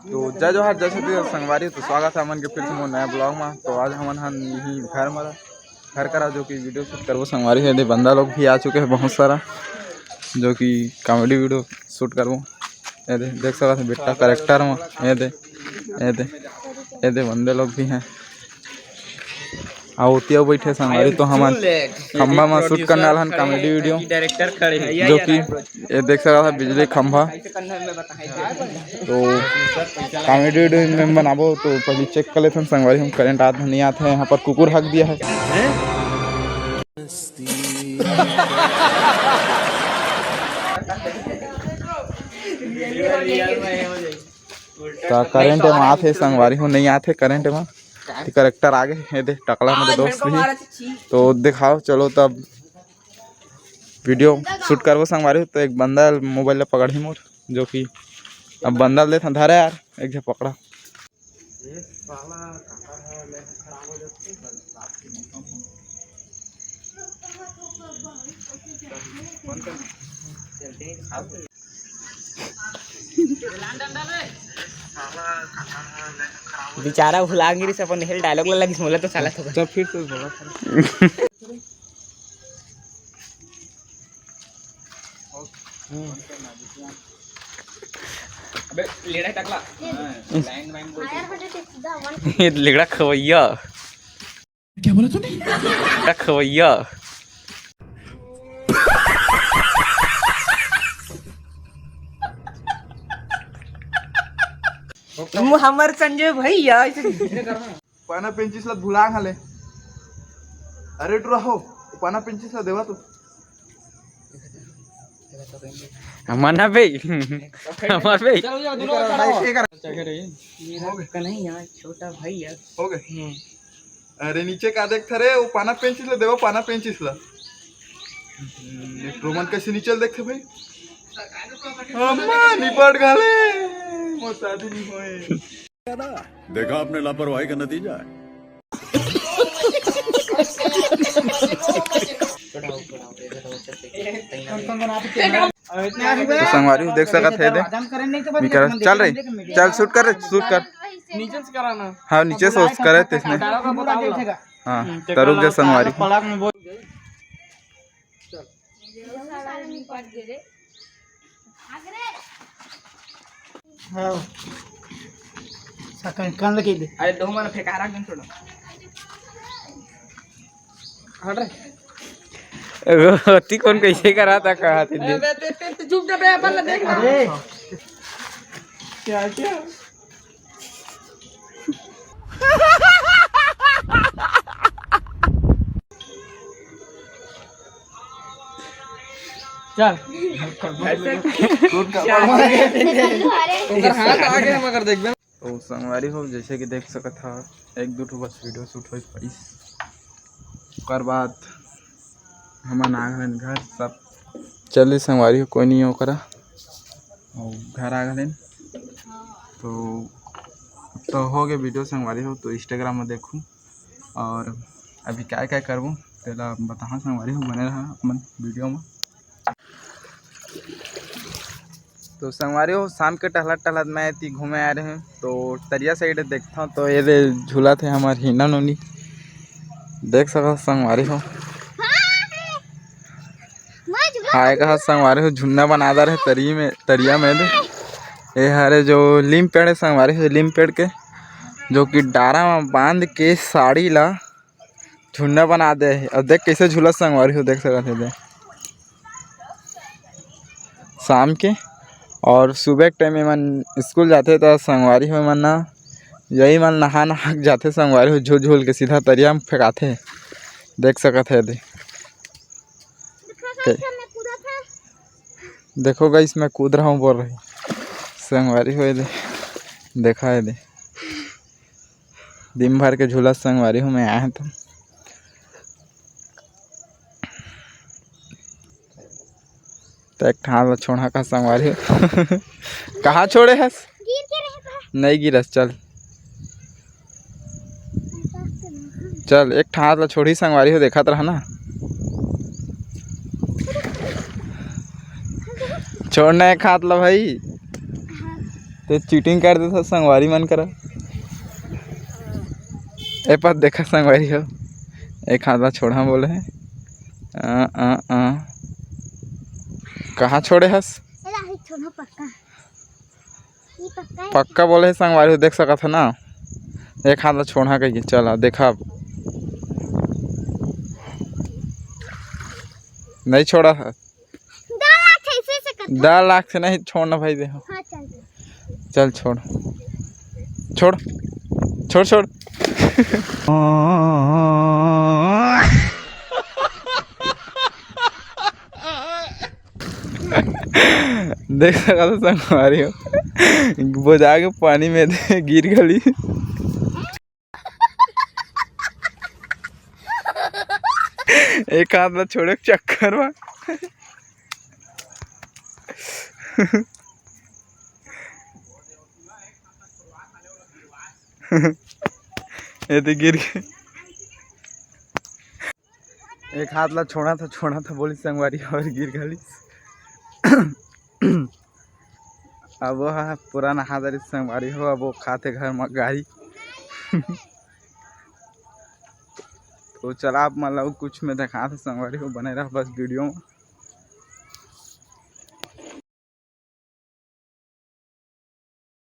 तो जय जोहार जय छत्तीसगढ़ संगवारी। तो स्वागत है हमन के फिर से मोर नया ब्लॉग में। तो आज हमन यही घर करा जो कि वीडियो शूट करबो संगवारी है। दे बंदा लोग भी आ चुके हैं बहुत सारा जो कि कॉमेडी वीडियो शूट करबो। ये देख सकते हैं बेटा करेक्टर में ये दे बंदे लोग भी हैं आवतिया बैठे संगवारी। तो हम खंभा में शूट करने वाला कॉमेडी वीडियो डायरेक्टर खड़े हैं जो कि ये देख सकता है बिजली खंभा। तो कॉमेडी वीडियो में बनाबो तो पहले चेक कर लेते हैं संगवारी हम करंट आते नहीं आते हैं। यहाँ पर कुकुर हक दिया है तो करंट में आते संगवारी हो नहीं आते करंट में करेक्टर आगे ये दे टकला मेरे दोस्त भी। तो दिखाओ चलो तब वीडियो शूट करबो संगवारी। तो एक बंदा मोबाइल ले पकड़ ही मोर जो कि अब बंदा ले धरे यार एक जगह पकड़ा बेचारा भुला गिरी से अपन हेल डायलॉग ला लगी मोला तो साला तो जब फिर से बोला अबे लेड़ा टकला लाइन माइन बोल ये लेड़ा खवैया क्या बोला तूने खवैया हमर संजय भैया पाना पेंचिस ला भुला घाले अरे टू रहो पाना पेंचिस ला देवा तू मना बे हमार बे नहीं यार छोटा भैया हो गए। अरे नीचे का देख थरे वो पाना पेंचिस ला देवा पाना पेंचिस ला रोमन कैसे नीचे देखते भाई अम्मा निपट घाले मोर शादी नहीं होए। देखा आपने लापरवाही का नतीजा है। तो संगवारी देख सकत है दे चल रही चल शूट कर नीचे से कराना हाँ नीचे से करे इसने हाँ तरुक दे संगवारी कान लगे दे अरे दो मन फेंका रहा गन छोड़ो हट रे होती कौन कैसे करा था कहा थे दे चुप जा बे अपन देख अरे क्या क्या चल हाथ आगे मगर देख बे। तो संगवारी हो जैसे कि देख सकत था एक दो बस वीडियो शूट हो पाइस ओकर बाद हमन आ गए घर सब चले संगवारी हो कोई नहीं ओकरा और घर आ गए तो हो गए वीडियो संगवारी हो। तो इंस्टाग्राम में देखूँ और अभी क्या क्या करूँ तेला बताना संगवारी हो बने रहा अपन वीडियो में। तो संगवारी हो शाम के टहलत मैं इतनी घूमे आ रहे हैं तो तरिया साइड देखता हूँ तो ये झूला थे हमारे हिना नोनी देख सका संगवारी हो हाय कहा संगवारी हो झुन्ना बनादा रहे तरिया में दे ये हरे जो लीम पेड़ है संगवारी हो लीम पेड़ के जो कि डारा में बांध के साड़ी ला झुन्ना बना दे और देख कैसे झूला संगवारी हो देख सकते थे शाम के और सुबह के टाइम में मन स्कूल जाते तो संगवारी हो मन ना यही मन नहा जाते संगवारी हो झूल झूल के सीधा तरिया में फेंकाते देख सकत है दे देखो गाइस मैं कूद रहा हूँ बोल रही संगवारी हो दे देखा है दे दिन भर के झूला संगवारी हूँ मैं आया तो एक ठान छोड़ा का संगवारी कहाँ छोड़े हस नहीं गिरस चल एक ठान छोड़ी संगवारी हो देखा रहा ना छोड़ना है खात लो भाई तो चीटिंग कर देता संगवारी मन करा ए पर देखा संगवारी हो एक हाथ छोड़ा बोले है कहाँ छोड़े हस पक्का बोले है संगवारी हो देख सका था ना एक हाथ छोड़ा कहिए चला देखा नहीं छोड़ा है 10 लाख से नहीं छोड़ना भाई देखो चल छोड़ छोड़ छोड़ छोड़ देख सका था संगवारी हो बोझा के पानी में दे गिर गली एक हाथ में छोड़े चक्कर में ये तो गिर गए एक हाथ ला छोड़ा था बोली संगवारी और गिर गली अब वो है पुराना हाथ संगवारी हो अब वो खाते घर में गाड़ी तो चला आप मतलब कुछ में दिखा था संगवारी हो बने रहा बस वीडियो में।